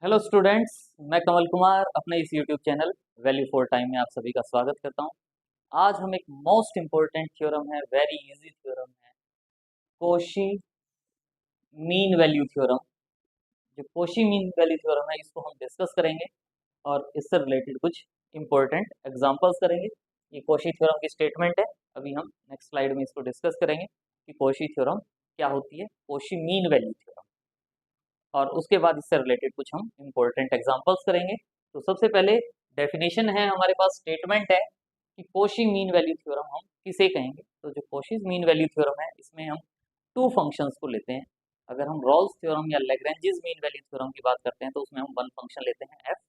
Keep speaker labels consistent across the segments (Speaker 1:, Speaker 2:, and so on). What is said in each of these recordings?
Speaker 1: Hello students, मैं कमल कुमार अपने इस YouTube channel value for time में आप सभी का स्वागत करता हूं। आज हम एक मोस्ट इम्पोर्टेंट थ्योरम है, वेरी इजी थ्योरम है, कोशी मीन वैल्यू थ्योरम। जो कोशी मीन वैल्यू थ्योरम है इसको हम डिस्कस करेंगे और इससे रिलेटेड कुछ इम्पोर्टेंट एग्जांपल्स करेंगे। ये कोशी थ्योरम की स्टेटमेंट है। अभी हम नेक्स्ट स्लाइड में इसको डिस्कस करेंगे कि कोशी थ्योरम क्या होती है, कोशी मीन वैल्यू थ्योरम, और उसके बाद इससे रिलेटेड कुछ हम इम्पोर्टेंट एग्जांपल्स करेंगे। तो सबसे पहले डेफिनेशन है, हमारे पास स्टेटमेंट है कि कोशी मीन वैल्यू थ्योरम हम किसे कहेंगे। तो जो कोशी मीन वैल्यू थ्योरम है इसमें हम टू फंक्शंस को लेते हैं। अगर हम रॉल्स थ्योरम या लैग्रेंजेस मीन वैल्यू थ्योरम की बात करते हैं तो उसमें हम वन फंक्शन लेते हैं एफ।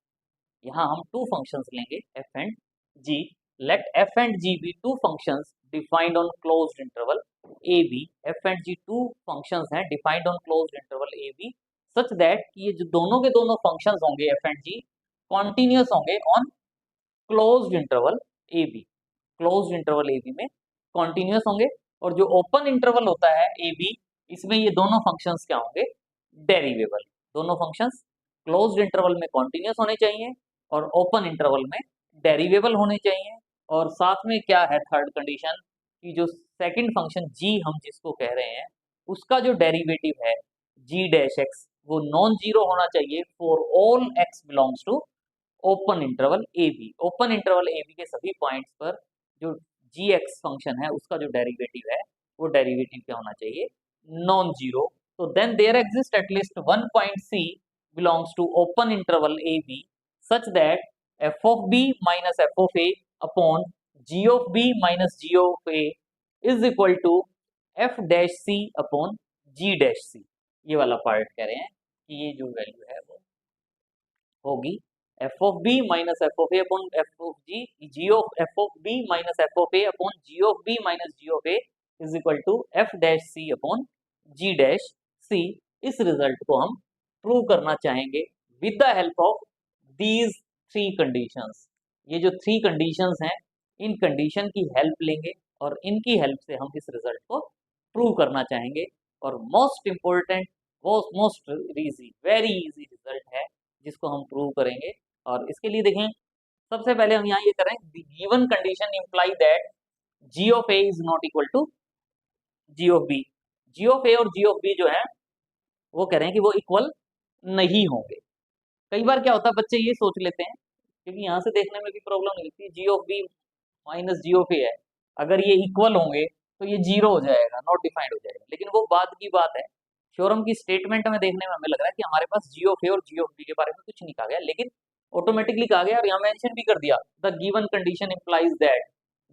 Speaker 1: यहाँ हम टू फंक्शंस लेंगे F and G. Let F and G be two functions defined on closed interval A B. F and G two functions हैं defined on closed interval A B, such that कि ये जो दोनों के दोनों functions होंगे F and G continuous होंगे on closed interval A B. Closed interval A B में कॉन्टिन्यूस होंगे, और जो ओपन इंटरवल होता है ए बी इसमें ये दोनों फंक्शंस क्या होंगे, डेरिवेबल। दोनों फंक्शंस क्लोज्ड इंटरवल में कॉन्टिन्यूस होने चाहिए और ओपन इंटरवल में डेरिवेबल होने चाहिए। और साथ में क्या है थर्ड कंडीशन, कि जो सेकंड फंक्शन जी हम जिसको कह रहे हैं उसका जो डेरिवेटिव है जी डैश एक्स वो नॉन जीरो होना चाहिए for all x belongs to open interval A b. Open interval A b के सभी पॉइंट्स पर जो जी एक्स फंक्शन है उसका जो डेरिवेटिव है वो डेरिवेटिव क्या होना चाहिए, नॉन जीरो। तो then there exist at least one point C belongs to open interval A B such that F of B minus F of A upon ji of B minus ji of A is equal to F dash C upon ji dash C. ये वाला part कह रहे हैं कि ये जो value है वो होगी F of B minus F of A upon F of G, G of F of B minus F of A upon ji of B minus ji of A is equal to F dash C upon ji dash C. इस result को हम prove करना चाहेंगे with the help of these three conditions. ये जो three conditions हैं इन condition की help लेंगे और इनकी हेल्प से हम इस रिजल्ट को प्रूव करना चाहेंगे। और most important, most easy, very easy result है जिसको हम प्रूव करेंगे। और इसके लिए देखें, सबसे पहले हम यहाँ ये करें, given condition imply that G of A is not equal to G of B. G of A और जी ऑफ बी जो है वो कह रहे हैं कि वो इक्वल नहीं होंगे। कई बार क्या होता है बच्चे ये सोच लेते हैं, क्योंकि यहाँ से देखने में भी प्रॉब्लम नहीं होती, G of B minus ji of A है, अगर ये इक्वल होंगे तो ये जीरो हो जाएगा, नॉट डिफाइंड हो जाएगा। लेकिन वो बाद की बात है, थ्योरम की स्टेटमेंट में देखने में हमें लग रहा है कि हमारे पास जी ऑफ ए और जी ऑफ बी के बारे में कुछ नहीं कहा गया, लेकिन ऑटोमेटिकली कहा गया और यहाँ मेंशन भी कर दिया, the given condition implies that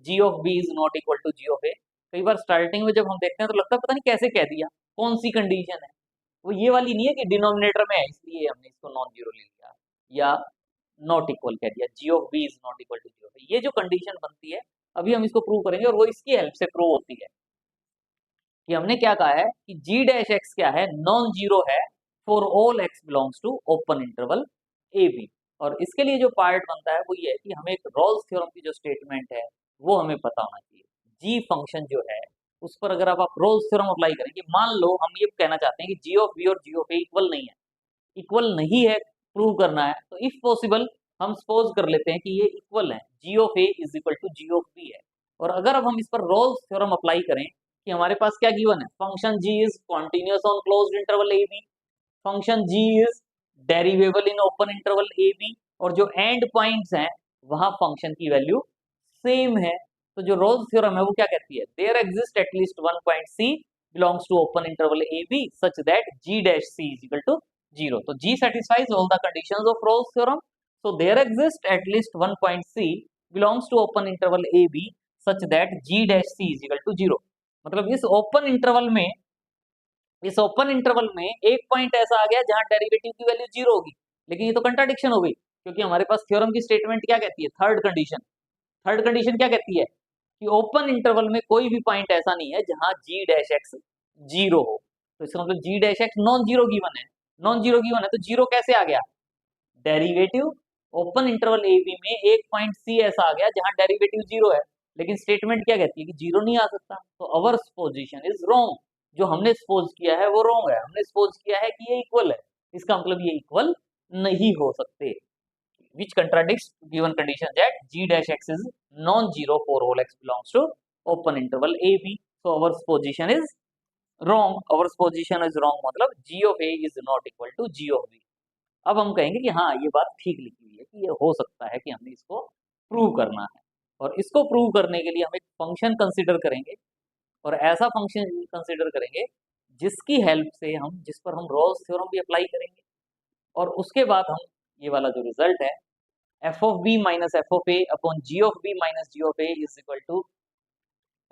Speaker 1: G of B is not equal to G of A. कई बार स्टार्टिंग में जब हम देखते हैं तो लगता है पता नहीं कैसे कह दिया, कौन सी कंडीशन है। वो ये वाली नहीं है कि डिनोमिनेटर में है इसलिए हमने इसको नॉन जीरो ले लिया या नॉट इक्वल कह दिया, G of B is not equal to G of A. ये जो कंडीशन बनती है अभी हम इसको प्रूव करेंगे और वो इसकी हेल्प से प्रूव होती है कि हमने क्या कहा है कि जी डैश एक्स क्या है, नॉन जीरो है for all x belongs to open interval A B. और इसके लिए जो पार्ट बनता है वो ये है कि हमें एक रॉल्स थ्योरम की जो स्टेटमेंट है वो हमें पता होना चाहिए। जी फंक्शन जो है उस पर अगर आप रोल्स थ्योरम अप्लाई करेंगे, मान लो हम ये कहना चाहते हैं कि जी ऑफ बी और जी ऑफ ए इक्वल नहीं है, इक्वल नहीं है प्रूव करना है, तो इफ पॉसिबल हम सपोज कर लेते हैं कि ये इक्वल है, जी of A is equal to G of B है। और अगर अब हम इस पर रोल्स थ्योरम अप्लाई करें कि हमारे पास क्या गिवन है, function G is continuous on closed interval A B, function G is derivable in open interval A B, और जो एंड पॉइंट्स हैं वहां फंक्शन की वैल्यू सेम है। तो जो रोल्स थ्योरम है वो क्या कहती है, there exist at least one point C belongs to open interval A B such that g dash C is equal to zero. तो g satisfies all the conditions of Rolle's theorem, so there exists at least one point C belongs to open interval AB such that G dash C is equal to zero। मतलब इस open interval में एक point ऐसा आ गया जहां derivative की value zero होगी। लेकिन ये तो कंट्राडिक्शन हो गई, क्योंकि हमारे पास थ्योरम की स्टेटमेंट क्या कहती है, थर्ड कंडीशन क्या कहती है कि ओपन इंटरवल में कोई भी पॉइंट ऐसा नहीं है जहां जी डैश एक्स जीरो हो। तो इसका मतलब G dash X non zero given है, नॉन जीरो गिवन है तो जीरो कैसे आ गया, डेरिवेटिव ओपन इंटरवल ए बी में एक पॉइंट सी ऐसा आ गया जहां डेरिवेटिव जीरो है। लेकिन स्टेटमेंट क्या कहती है कि जीरो नहीं आ सकता, तो अवर सपोजिशन इज रॉन्ग। जो हमने सपोज किया है वो रॉन्ग है, हमने सपोज किया है कि ये इक्वल है, इसका मतलब ये इक्वल नहीं हो सकते, which contradicts given condition that g dash x is non-zero for all x belongs to open interval a b. So our position is wrong. Our position is wrong मतलब g of a is not equal to g of b. अब हम कहेंगे कि हाँ ये बात ठीक लिखी हुई है कि ये हो सकता है कि हमें इसको प्रूव करना है, और इसको प्रूव करने के लिए हम एक फंक्शन कंसीडर करेंगे, और ऐसा फंक्शन कंसीडर करेंगे जिसकी हेल्प से जिस पर हम रॉल्स थ्योरम भी अप्लाई करेंगे, और उसके बाद हम ये वाला जो रिजल्ट है F of B minus F of A upon ji of B minus ji of A is equal to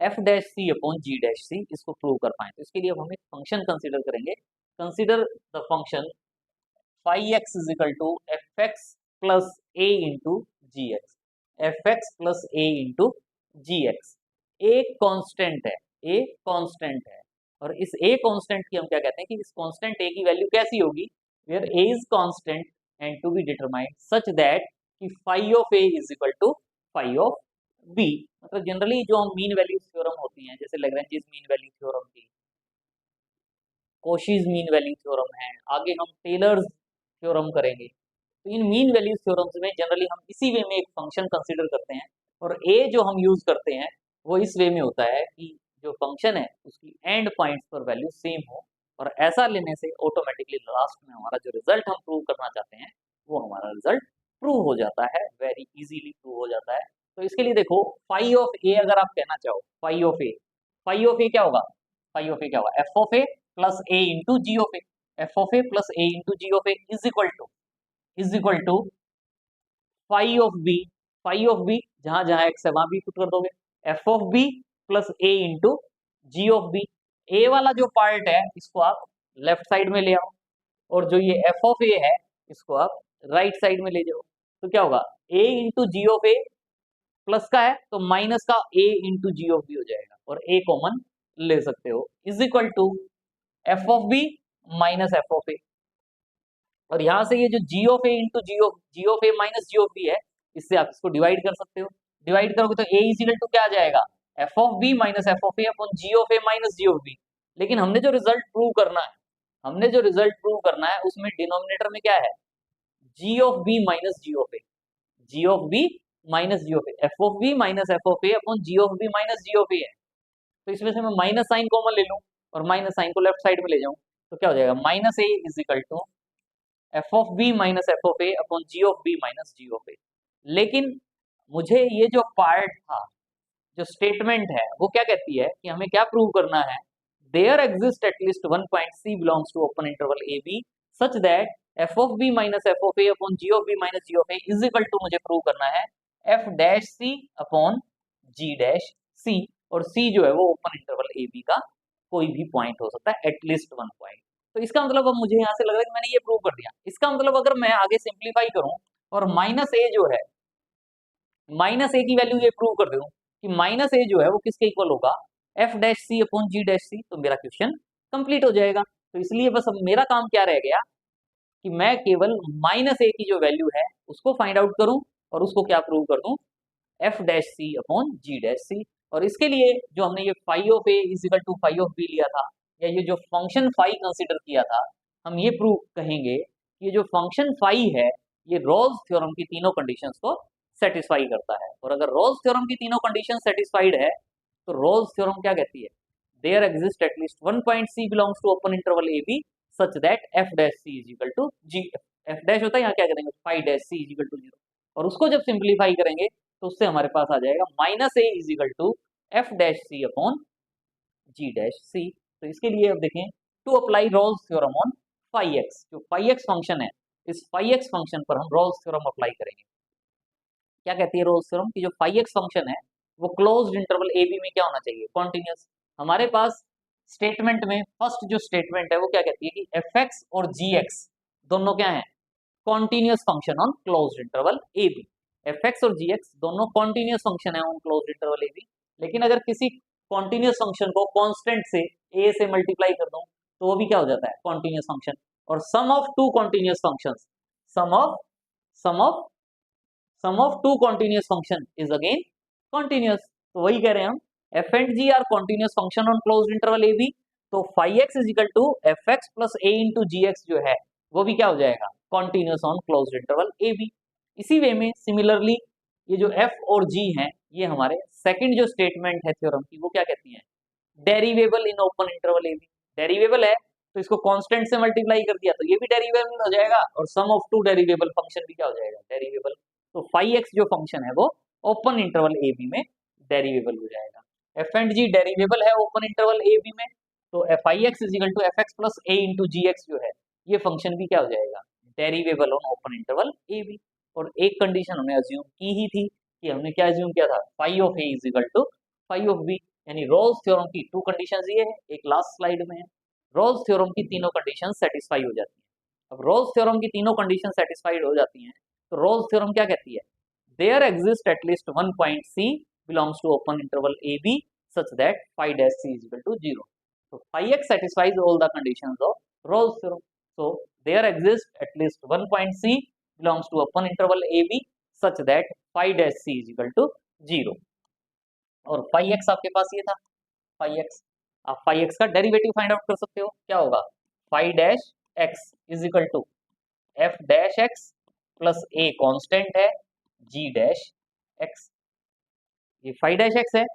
Speaker 1: F dash C upon ji dash C, इसको प्रूव कर पाए। तो इसके लिए अब हम एक फंक्शन कंसीडर करेंगे। Consider the function phi x is equal to F x plus A into ji x, f x plus A into ji x. एक कांस्टेंट है, ए कांस्टेंट है, और इस ए कांस्टेंट की हम क्या कहते हैं कि इस कांस्टेंट ए की वैल्यू कैसी होगी, where A is constant and to be determined such that कि phi of A is equal to phi of B. मतलब जनरली जो हम मीन वैल्यू थ्योरम होती हैं, जैसे लैग्रेंजेस मीन वैल्यू थ्योरम थी, कोशीज मीन वैल्यू थ्योरम है, आगे हम टेलर्स थ्योरम करेंगे। तो इन मीन वैल्यू थ्योरम्स में जनरली हम इसी वे में एक फंक्शन कंसीडर करते हैं, और ए जो हम यूज करते हैं वो इस वे में होता है कि जो फंक्शन है उसकी एंड पॉइंट्स पर वैल्यू सेम हो, और ऐसा लेने से ऑटोमेटिकली लास्ट में हमारा जो रिजल्ट हम प्रूव करना चाहते हैं वो हमारा रिजल्ट प्रूव हो जाता है, वेरी इजीली प्रूव हो जाता है। तो इसके लिए देखो फाई ऑफ ए अगर आप कहना चाहो, phi of A, phi of A क्या होगा, फाई ऑफ ए क्या होगा, F of A plus A into G of A, F of A plus A into G of A is equal to phi of B, phi of B जहां जहां X है वहां B put कर दोगे, F of B plus A into G of B. A वाला जो part है इसको आप लेफ्ट साइड में ले आओ, और जो ये एफ ऑफ ए है इसको आप राइट साइड में ले जाओ। तो क्या होगा, A into G of A plus का है तो माइनस का A into G of B हो जाएगा, और ए कॉमन ले सकते हो, is equal to F of B minus F of A. और यहां से ये जो G of A into G of A minus ji of B है, इससे आप इसको डिवाइड कर सकते हो। डिवाइड करोगे तो ए इज इक्वल टू क्या आ जाएगा, f of B minus F of A upon ji of A minus ji of b. लेकिन हमने जो रिजल्ट प्रूव करना है, हमने जो रिजल्ट प्रूव करना है उसमें डिनोमिनेटर में क्या है, जी of B minus ji of A, G of B minus ji of A, F of B minus F of A upon ji of B minus ji of A है। तो इसमें से मैं माइनस साइन कॉमन ले लूं और minus sign को left side में ले जाऊं, तो क्या हो जाएगा, minus A is equal to F of B minus F of A upon ji of B minus ji of A. लेकिन मुझे ये जो पार्ट था, जो स्टेटमेंट है वो क्या कहती है कि हमें क्या प्रूव करना है, there exist at least one point C belongs to open interval A B such that F of B minus F of A upon ji of B minus ji of A is equal to, मुझे prove करना है f dash सी upon जी dash सी, और c जो है वो open interval A B का कोई भी पॉइंट हो सकता है, एटलीस्ट वन पॉइंट। तो इसका मतलब अब मुझे यहाँ से लग रहा है कि मैंने ये प्रूव कर दिया। इसका मतलब अगर मैं आगे सिंप्लीफाई करूं और माइनस ए जो है, माइनस ए की वैल्यू ये प्रूव कर दूं कि माइनस ए जो है वो किसके इक्वल होगा, एफ डैश सी अपॉन जी डैश सी, तो मेरा क्वेश्चन कंप्लीट हो जाएगा। तो इसलिए बस अब मेरा काम क्या रह गया कि मैं केवल माइनस ए की जो वैल्यू है उसको फाइंड आउट करूं और उसको क्या प्रूव कर दूं, एफ डैश सी अपॉन जी डैश सी। और इसके लिए जो हमने ये phi of A is equal to phi of b लिया था, या ये जो फंक्शन फाई कंसीडर किया था, हम ये प्रूव कहेंगे कि ये जो फंक्शन फाई है ये रोल्स थ्योरम की तीनों कंडीशंस को सेटिस्फाई करता है। और अगर रोल्स थ्योरम की तीनों कंडीशन सेटिस्फाइड है तो रोल्स थ्योरम क्या कहती है, there exist at least one point C belongs to open interval A B such that f dash C is equal to g, f dash होता है यहाँ क्या करेंगे phi dash C is equal to 0, और उसको जब सिंप्लीफाई करेंगे तो उससे हमारे पास आ जाएगा minus A is equal to F dash C upon ji dash C. तो इसके लिए अब देखें, to apply Rolle's theorem on phi X, जो फाई एक्स फंक्शन है इस फाई एक्स फंक्शन पर हम रोल्स थ्योरम अप्लाई करेंगे। क्या कहती है रोल्स थ्योरम की जो फाई एक्स फंक्शन है वो क्लोज्ड इंटरवल ए बी में क्या होना चाहिए, कॉन्टिन्यूस। हमारे पास स्टेटमेंट में फर्स्ट जो स्टेटमेंट है वो क्या कहती है कि एफ एक्स और जी एक्स दोनों क्या है, continuous function on closed interval A B. F x और जी एक्स दोनों कॉन्टिन्यूस फंक्शन है on closed interval A b. लेकिन अगर किसी कॉन्टिन्यूस फंक्शन को कांस्टेंट से ए से मल्टीप्लाई कर दूं तो वो भी क्या हो जाता है, कॉन्टिन्यूस फंक्शन। और sum of two continuous functions, sum of two continuous function is again continuous. तो वही कह रहे हैं हम, F and G are continuous function on closed interval A B. तो phi x is equal to F x plus A into ji X जो है वो भी क्या हो जाएगा, continuous on closed interval A B. इसी वे में सिमिलरली ये जो एफ और जी हैं, ये हमारे सेकंड जो स्टेटमेंट है थ्योरम की, वो क्या कहती है, derivable in open interval A B. Derivable है तो इसको कांस्टेंट से मल्टीप्लाई कर दिया तो ये भी डेरिवेबल हो जाएगा, और सम ऑफ टू डेरिवेबल फंक्शन भी क्या हो जाएगा, डेरिवेबल। तो फाई एक्स जो फंक्शन है वो ओपन इंटरवल ए बी में डेरिवेबल हो जाएगा। एफ एंड जी डेरिवेबल है ओपन इंटरवल ए बी में, तो phi X is equal to F x plus A into ji X जो है, ये फंक्शन भी क्या हो जाएगा, derivable on open interval A B. और एक कंडीशन हमने अज्यूम की ही थी, कि हमने क्या अज्यूम किया था, phi of A is equal to phi of b. यानी रोल्स थ्योरम की टू कंडीशंस ये है, एक लास्ट स्लाइड में है। रोल्स थ्योरम की तीनों कंडीशन सेटिस्फाई हो जाती हैं। अब रोल्स थ्योरम की तीनों कंडीशन सेटिस्फाइड हो जाती हैं, तो रोल्स थ्योरम क्या कहती है, there exist at least one point C belongs to open interval A b such that phi dash c is equal to 0. So phi x satisfies all the conditions of Rolle's theorem. So there exists at least one point c belongs to open interval a b such that phi dash c is equal to 0. और phi x आपके पास ये था, phi x, आप phi x का derivative find out कर सकते हो, क्या होगा, phi dash x is equal to f dash x plus a constant है g dash x। ये phi dash x है,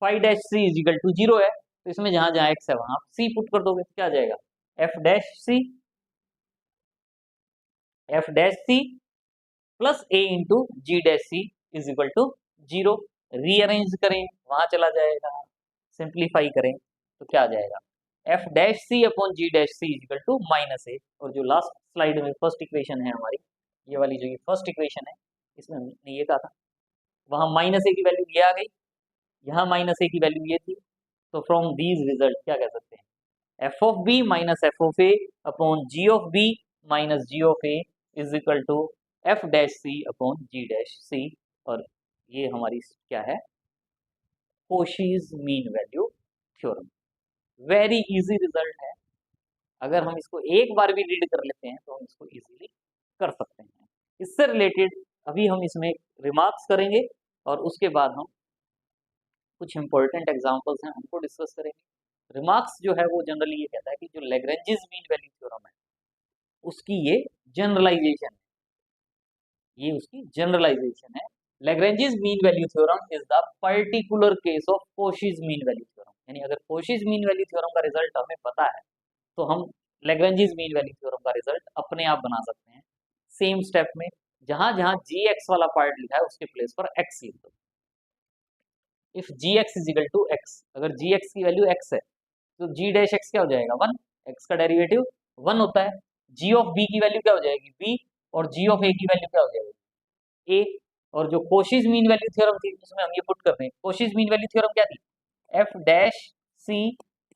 Speaker 1: phi dash C is equal to 0 है, तो इसमें जहां जहां एक्स है वहां आप सी पुट कर दोगे तो क्या आ जाएगा, F dash c plus A into g dash C is equal to 0। Rearrange करें वहां चला जाएगा, सिंप्लीफाई करें तो क्या आ जाएगा, F dash C upon ji dash C is equal to minus A. और जो लास्ट स्लाइड में फर्स्ट इक्वेशन है हमारी, ये वाली जो ये फर्स्ट इक्वेशन है, इसमें हमने ये कहा था, वहां माइनस ए की वैल्यू ये आ गई, यहाँ माइनस ए की वैल्यू ये थी। तो फ्रॉम दीज रिजल्ट क्या कह सकते हैं, F of B minus F of A upon ji of B minus ji of A is equal to F dash C upon ji dash सी। और ये हमारी क्या है, Cauchy's mean value theorem. Very easy result है, अगर हम इसको एक बार भी रीड कर लेते हैं तो हम इसको इजीली कर सकते हैं। इससे रिलेटेड अभी हम इसमें रिमार्क्स करेंगे, और उसके बाद हम कुछ इंपॉर्टेंट एग्जांपल्स हैं उनको डिस्कस करेंगे। रिमार्क्स जो है वो जनरली ये कहता है कि जो लैग्रेंजेस मीन वैल्यू थ्योरम है उसकी ये जनरलाइजेशन है, ये उसकी जनरलाइजेशन है। Lagrange's mean value theorem is the particular case of Cauchy's mean value theorem. यानी अगर कोशीज मीन वैल्यू थ्योरम का रिजल्ट हमें पता है तो हम लैग्रेंजेस मीन वैल्यू थ्योरम का रिजल्ट अपने आप बना सकते हैं। सेम स्टेप में जहां जहां जी एक्स वाला पार्ट लिखा है उसके प्लेस पर एक्स लिख दो। If g x is equal to x, अगर जी एक्स की वैल्यू एक्स है तो जी डैश एक्स क्या हो जाएगा, 1। एक्स का डेरिवेटिव 1 होता है। जी ऑफ बी की वैल्यू क्या हो जाएगी, बी। और जी ऑफ ए की वैल्यू क्या हो जाएगी, ए। और जो कोशीज मीन वैल्यू थ्योरम थी उसमें हम ये पुट कर रहे हैं, कोशीज मीन वैल्यू थ्योरम क्या थी, F dash C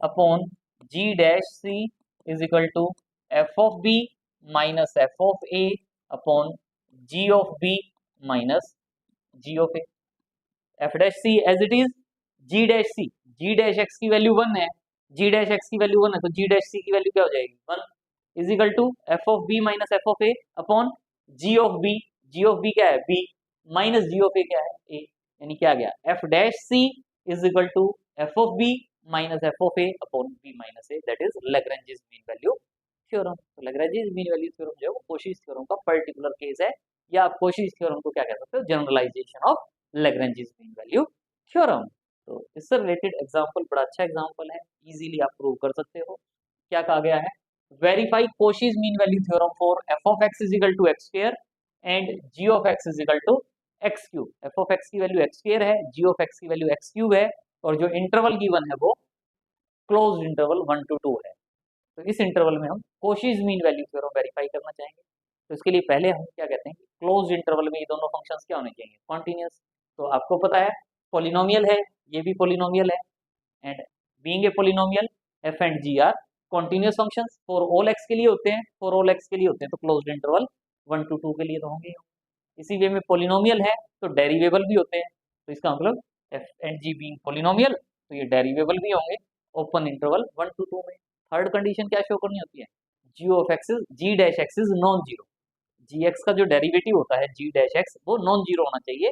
Speaker 1: upon ji dash C is equal to F of B minus F of A upon ji of B minus ji of A. F dash C as it is ji dash C, G dash X की value 1 है, जी dash X की value 1 है, तो जी dash सी की value क्या हो जाएगी, 1 is equal to F of B minus F of A upon ji of B, G of B क्या है, B, minus ji of A क्या है, ए। यानी क्या गया, F dash C is equal to F of B minus F of A upon B minus A, that is Lagrange's mean value theorem. तो Lagrange's mean value theorem जो है वो Cauchy's theorem का पर्टिकुलर केस है, या आप कोशीज theorem को क्या कह सकते हो, generalisation of Lagrange's mean value theorem. तो इससे रिलेटेड एग्जांपल बड़ा अच्छा एग्जांपल है, इजीली आप प्रूव कर सकते हो। क्या कहा गया है, verify Cauchy's mean value theorem for F of x is equal to X square and G of x is equal to X cube. F of X की वैल्यू एक्स स्क्वायर है, जी ऑफ एक्स की value X cube है, और जो interval given है वो closed interval 1 to 2 है। तो इस इंटरवल में हम कोशीज मीन वैल्यू थ्योरम वेरीफाई करना चाहेंगे। तो इसके लिए पहले हम क्या कहते हैं, क्लोज्ड इंटरवल में ये दोनों फंक्शंस क्या होने चाहिए, कॉन्टिन्यूस। तो आपको पता है पॉलिनोमियल है, ये भी पॉलिनोमियल है, and being a polynomial F and G are continuous functions, for all X के लिए होते हैं, फॉर ऑल एक्स के लिए होते हैं, तो क्लोज्ड इंटरवल 1 to 2 के लिए तो होंगे। इसी वे में पॉलिनोमियल है तो डेरिवेबल भी होते हैं, तो इसका मतलब F and G being polynomial तो ये डेरिवेबल भी होंगे ओपन इंटरवल 1 to 2 में। थर्ड कंडीशन क्या शो करनी होती है, जी of x is ji dash x is non zero, g x का जो डेरिवेटिव होता है जी डैश एक्स वो नॉन जीरो होना चाहिए।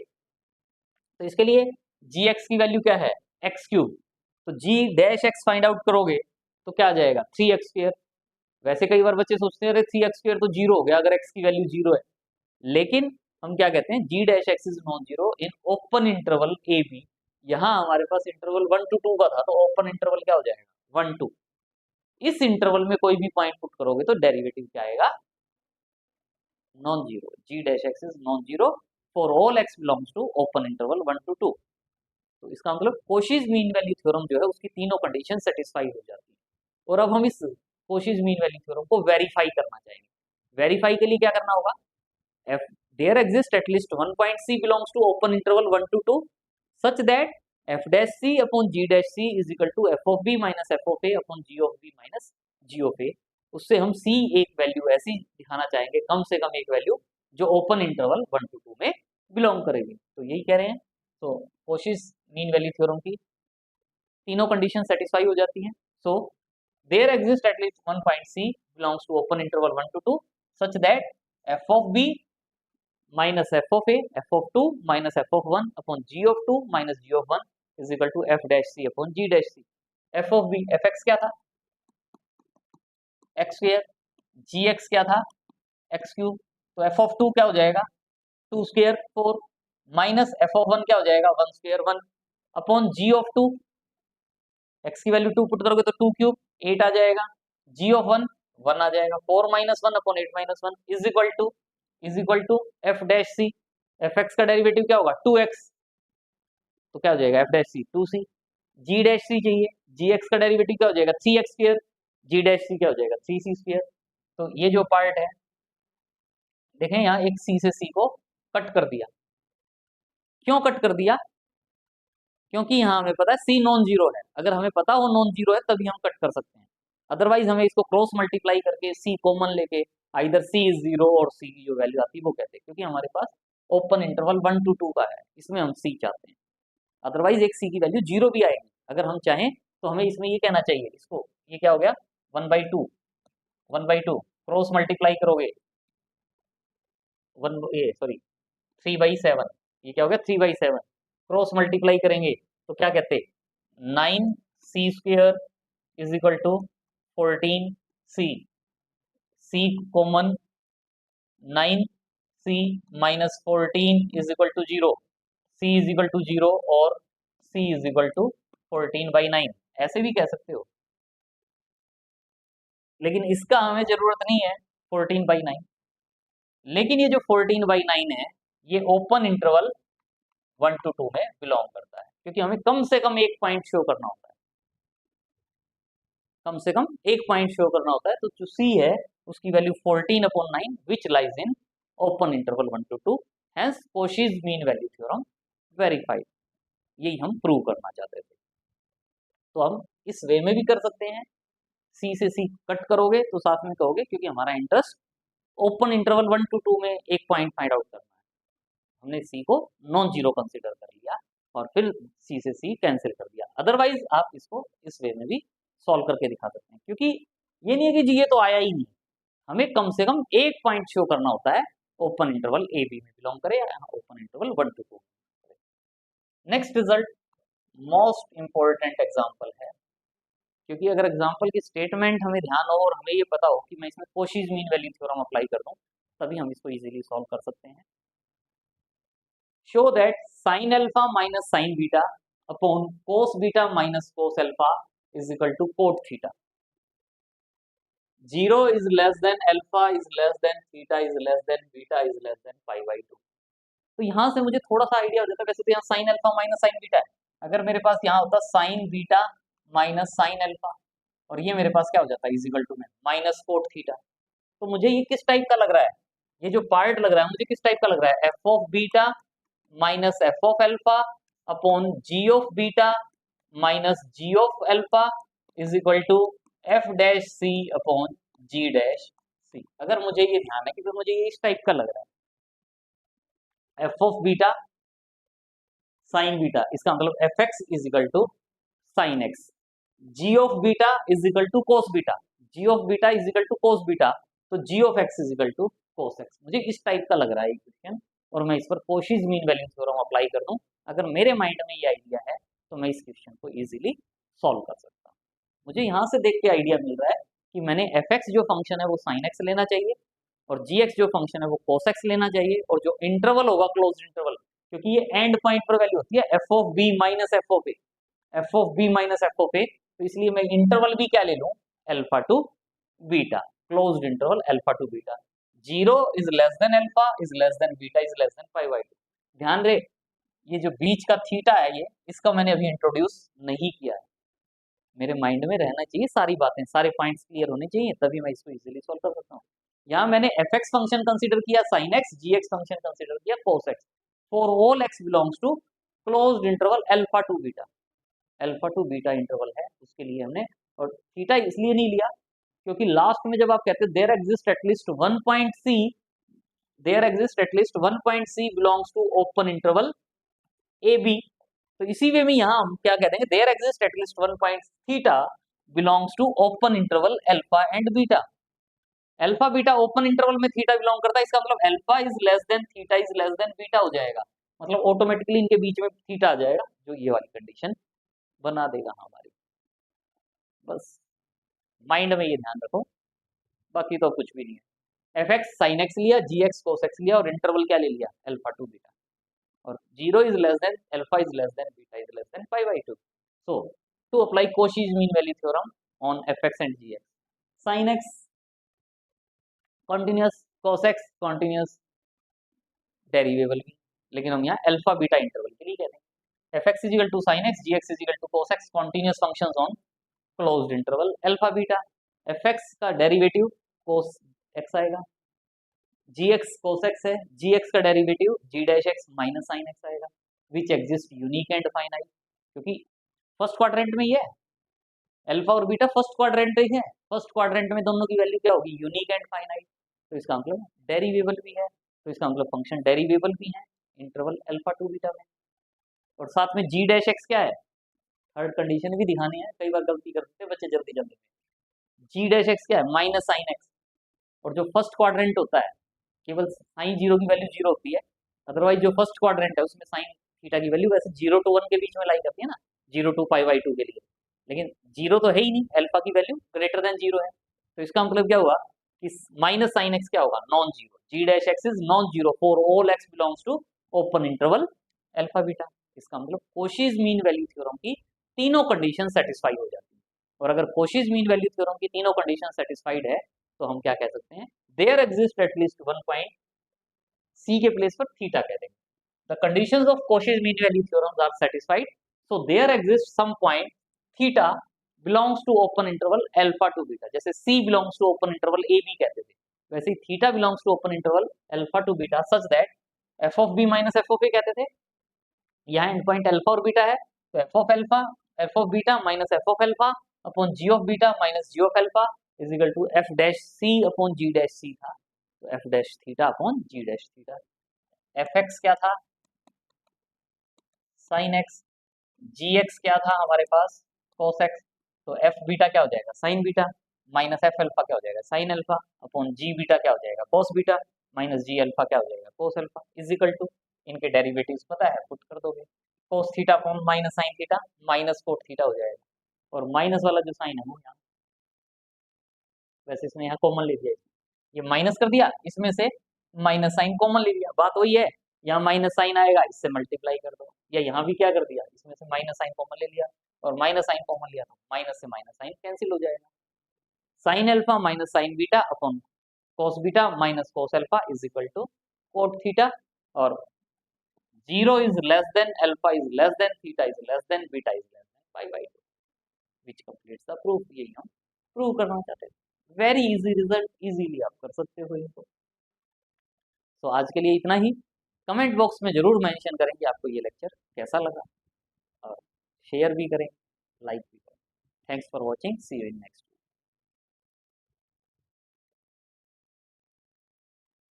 Speaker 1: तो इसके लिए जी एक्स की वैल्यू क्या है, एक्स क्यूब, तो जी डैश एक्स फाइंड आउट करोगे तो क्या आ जाएगा, 3x स्क्वायर। वैसे कई बार बच्चे सोचते हैं अरे 3x² तो जीरो हो गया अगर x की वैल्यू जीरो है, लेकिन हम क्या कहते हैं, g dash x is non zero in open interval A B. यहाँ हमारे पास इंटरवल 1 to 2 का था, तो ओपन इंटरवल क्या हो जाएगा 1 2। इस इंटरवल में कोई भी पॉइंट पुट करोगे तो डेरिवेटिव क्या आएगा, non zero. g dash x is non zero for all x belongs to open interval 1 to 2। तो इसका मतलब कोशीज मीन वैल्यू थ्योरम जो है उसकी तीनों कंडीशन सेटिस्फाई हो जाती है। और अब हम इस कोशीज मीन वैल्यू थ्योरम को वेरीफाई करना चाहेंगे। वेरीफाई के लिए क्या करना होगा, f there exists at least one point c belongs to open interval 1 to 2 such that f dash c upon g dash c is equal to f of b minus f of a upon g of b minus g of a। उससे हम c एक value ऐसी दिखाना चाहेंगे, कम से कम एक value जो open interval 1 to 2 में बिलोंग करेगी। तो यही कह रहे हैं। तो कोशीज मीन वैल्यू थ्योरम की तीनों कंडीशन सेटिस्फाई हो जाती हैं। So there exist at least one point c belongs to open interval 1 to 2 such that f of b minus f of a, f of 2 minus f of 1 upon g of 2 minus g of 1 is equal to f dash c upon g dash c। f of b fx क्या था, x square, gx क्या था, x cube, तो f of 2 क्या हो जाएगा 2 square 4 minus f of 1 क्या हो जाएगा 1 square 1 upon g of 2, x की वैल्यू 2 पुट करोगे तो 2 क्यूब 8 आ जाएगा, g of 1 1 आ जाएगा, 4 minus 1 upon 8 minus 1 is equal to f dash c। fx का डेरिवेटिव क्या होगा 2x, तो क्या हो जाएगा f dash c 2c। g dash c चाहिए, gx का डेरिवेटिव क्या हो जाएगा 3x square, g dash c क्या हो जाएगा 3c स्क्वायर। तो ये जो पार्ट है देखें यहाँ एक c से c को कट कर दिया। क्यों कट कर दिया, क्योंकि यहाँ हमें पता है c नॉन जीरो है, अगर हमें पता हो नॉन जीरो है तभी हम कट कर सकते हैं, अदरवाइज हमें इसको क्रॉस मल्टीप्लाई करके c कॉमन लेके आइदर c इज जीरो और c की जो वैल्यू आती है वो कहते हैं, क्योंकि हमारे पास ओपन इंटरवल 1 to 2 का है, इसमें हम c चाहते हैं। अदरवाइज एक c की वैल्यू जीरो भी आएगी, अगर हम चाहें तो हमें इसमें ये कहना चाहिए, इसको ये क्या हो गया 1/2 1/2 क्रॉस मल्टीप्लाई करोगे 3/7, ये क्या हो गया 3/7 क्रॉस मल्टीप्लाई करेंगे तो क्या कहते हैं 9c square is equal to 14c, c common 9c minus 14 is equal to 0, c is equal to 0 और c इज इक्वल टू 14/9, ऐसे भी कह सकते हो, लेकिन इसका हमें जरूरत नहीं है 14/9। लेकिन ये जो 14/9 है ये ओपन इंटरवल 1 to 2 में बिलोंग करता है, क्योंकि हमें कम से कम एक पॉइंट शो करना होता है, कम से कम एक पॉइंट शो करना होता है। तो जो c है उसकी value 14/9 which lies in open interval 1 to 2, hence Cauchy's mean value theorem verified. यही हम प्रूव करना चाहते थे। तो हम इस वे में भी कर सकते हैं, c से c कट करोगे तो साथ में कहोगे, क्योंकि हमारा इंटरेस्ट ओपन इंटरवल 1 to 2 में एक पॉइंट फाइंड आउट करना है, हमने c को नॉन जीरो कंसिडर कर लिया और फिर c से c कैंसिल कर दिया। अदरवाइज आप इसको इस वे में भी सॉल्व करके दिखा सकते हैं, क्योंकि ये नहीं है कि जी ये तो आया ही नहीं, हमें कम से कम एक पॉइंट शो करना होता है ओपन इंटरवल ए बी में बिलोंग करे या open interval 1 to 2। Next result most important example है, क्योंकि अगर एग्जाम्पल की स्टेटमेंट हमें ध्यान हो और हमें ये पता हो कि मैं इसमें कोशीज मीन वैल्यू थ्योरम अप्लाई कर दूं, तभी हम इसको इजीली सॉल्व कर सकते हैं। Show that sine alpha minus sine beta upon cos beta minus cos alpha is equal to cot theta, 0 is less than alpha is less than theta is less than beta is less than π/2। तो यहाँ से मुझे थोड़ा सा idea हो जाता है, वैसे तो यहाँ sign alpha minus sine beta है, अगर मेरे पास यहाँ होता sign beta minus sine alpha और ये मेरे पास क्या हो जाता है इज इक्वल टू में माइनस कोट थीटा। तो मुझे ये किस टाइप का लग रहा है, ये जो पार्ट लग रहा है मुझे किस टाइप का लग रहा है, F of beta minus F of alpha upon ji of beta minus ji of alpha is equal to F dash C upon ji dash c. अगर मुझे ये ध्यान है कि फिर मुझे ये इस टाइप का लग रहा है, F of beta sine beta, इसका मतलब f x is equal to sine x, g of beta is equal to cos beta, g of beta is equal to cos beta, तो g of x is equal to cos x. मुझे इस type का लग रहा है equation, और मैं इस पर कोशीज मीन वैल्यू थ्योरम अप्लाई कर दूं, अगर मेरे माइंड में ये आइडिया है तो मैं इस क्वेश्चन को इजीली सॉल्व कर सकता हूँ। मुझे यहाँ से देख के आइडिया मिल रहा है कि मैंने एफ एक्स जो फंक्शन है वो साइन एक्स लेना चाहिए और जी एक्स जो फंक्शन है वो कोस एक्स लेना चाहिए, और जो इंटरवल होगा क्लोज इंटरवल, क्योंकि ये एंड पॉइंट पर वैल्यू होती है F of B minus F of A, F of B minus F of a, तो इसलिए मैं इंटरवल भी क्या ले लूं, alpha to beta, closed interval alpha to beta, 0 is less than alpha is less than beta is less than pi by 2। ध्यान रहे ये जो बीच का थीटा है ये इसका मैंने अभी इंट्रोड्यूस नहीं किया है, मेरे माइंड में रहना चाहिए, सारी बातें सारे पॉइंट्स क्लियर होने चाहिए, तभी मैं इसको इजीली सॉल्व कर सकता हूँ। यहाँ मैंने एफ एक्स फंक्शन कंसीडर किया साइन एक्स, जी एक्स फंक्शन कंसीडर किया cos X, for all x belongs to closed interval alpha to beta, alpha to beta interval है उसके लिए हमने, और थीटा इसलिए नहीं लिया क्योंकि लास्ट में जब आप कहते हैं there exist at least one point C, there exist at least one point C belongs to open interval A B, तो इसी वे में यहाँ हम क्या कह देंगे, there exist at least one point theta belongs to open interval alpha and beta, alpha beta open interval में थीटा बिलोंग करता है, इसका मतलब alpha is less than theta is less than beta हो जाएगा, मतलब ऑटोमेटिकली इनके बीच में थीटा आ जाएगा, जो ये वाली कंडीशन बना देगा हमारी। बस माइंड में ये ध्यान रखो, बाकी तो कुछ भी नहीं है। एफ एक्स साइन एक्स लिया, जी एक्स कोस एक्स लिया, और इंटरवल क्या ले लिया, अल्फा टू बीटा, और 0 is less than alpha is less than beta is less than pi by 2। So to apply Cauchy's mean value theorem on f x and g x, sine x continuous, cos x continuous, derivable भी, लेकिन हम यहाँ alpha beta interval के लिए कहते हैं। F x is equal to sine x, ji x is equal to cos x, continuous functions on closed interval alpha beta, f x का derivative cos x आएगा, जी एक्स कोस एक्स है, g x का derivative g dash x minus sine x आएगा, which exist unique and finite, क्योंकि first quadrant में ये है, alpha और बीटा फर्स्ट क्वाड्रेंट ही है, फर्स्ट क्वाड्रेंट में दोनों की वैल्यू क्या होगी, यूनिक एंड फाइनाइट, तो इसका मतलब डेरिवेबल भी है, तो इसका मतलब फंक्शन डेरिवेबल भी है इंटरवल अल्फा टू बीटा में, और साथ में जी डैश एक्स क्या है, थर्ड कंडीशन भी दिखानी है, कई बार गलती कर देते हैं बच्चे जल्दी जल्दी में, जी डैश एक्स क्या है, माइनस साइन एक्स, और जो फर्स्ट क्वाड्रेंट होता है केवल साइन जीरो की वैल्यू जीरो होती है, अदरवाइज जो फर्स्ट क्वाड्रेंट है उसमें साइन थीटा की वैल्यू वैसे 0 to 1 के बीच में लाई करती है ना, 0 to पाई बाई 2 के लिए, लेकिन जीरो तो है ही नहीं, अल्फा की वैल्यू ग्रेटर देन जीरो है, तो इसका मतलब क्या हुआ कि माइनस साइन एक्स क्या होगा, non zero, G dash x is non zero for all x belongs to open interval alpha beta, इसका मतलब कोशीज मीन वैल्यू थ्योरम की तीनों कंडीशन सेटिस्फाई हो जाती है, और अगर कोशीज मीन वैल्यू थ्योरम की तीनों कंडीशन सेटिस्फाइड है तो हम क्या कह सकते हैं, there exist at least one point c के प्लेस पर थीटा कह देंगे, the conditions of Cauchy's mean value theorems are satisfied, so there exist some point theta belongs to open interval alpha to beta, जैसे c belongs to open interval A b कहते थे, वैसे ही theta belongs to open interval alpha to beta such that F of B minus F of a कहते थे, यहाँ and point alpha और beta है, तो f of alpha f of beta minus F of alpha upon ji of beta minus ji of alpha is equal to F dash C upon ji dash c था, तो f dash theta upon जी dash theta, f x क्या था, sine x, जी x क्या था हमारे पास, cos x, तो f beta क्या हो जाएगा, sine beta, minus f alpha क्या हो जाएगा, sine alpha upon G beta क्या हो जाएगा, cos beta, minus G alpha क्या हो जाएगा, cos alpha, is equal to इनके डेरिवेटिव्स पता है, पुट कर दोगे, cos theta upon minus sine theta minus cot theta हो जाएगा, और माइनस वाला जो साइन है वो यहाँ, वैसे इसमें यहाँ कॉमन ले दिया, ये माइनस कर दिया, इसमें से माइनस साइन कॉमन ले लिया, बात वही है, यहाँ माइनस साइन आएगा इससे मल्टीप्लाई कर दो, या यहाँ भी क्या कर दिया, इसमें से माइनस साइन कॉमन ले लिया, और माइनस साइन कॉमन लिया तो माइनस से माइनस साइन कैंसिल हो जाएगा, sine alpha minus sine beta upon cos beta minus cos alpha is equal to cot theta, और 0 is less than alpha is less than theta is less than beta is less than pi by 2, which completes the proof, यही हम prove करना चाहते हैं, very easy result, easily आप कर सकते हो इनको। तो आज के लिए इतना ही, कमेंट बॉक्स में जरूर मेंशन करें कि आपको ये लेक्चर कैसा लगा, और शेयर भी करें, लाइक भी करें। Thanks for watching, see you in next.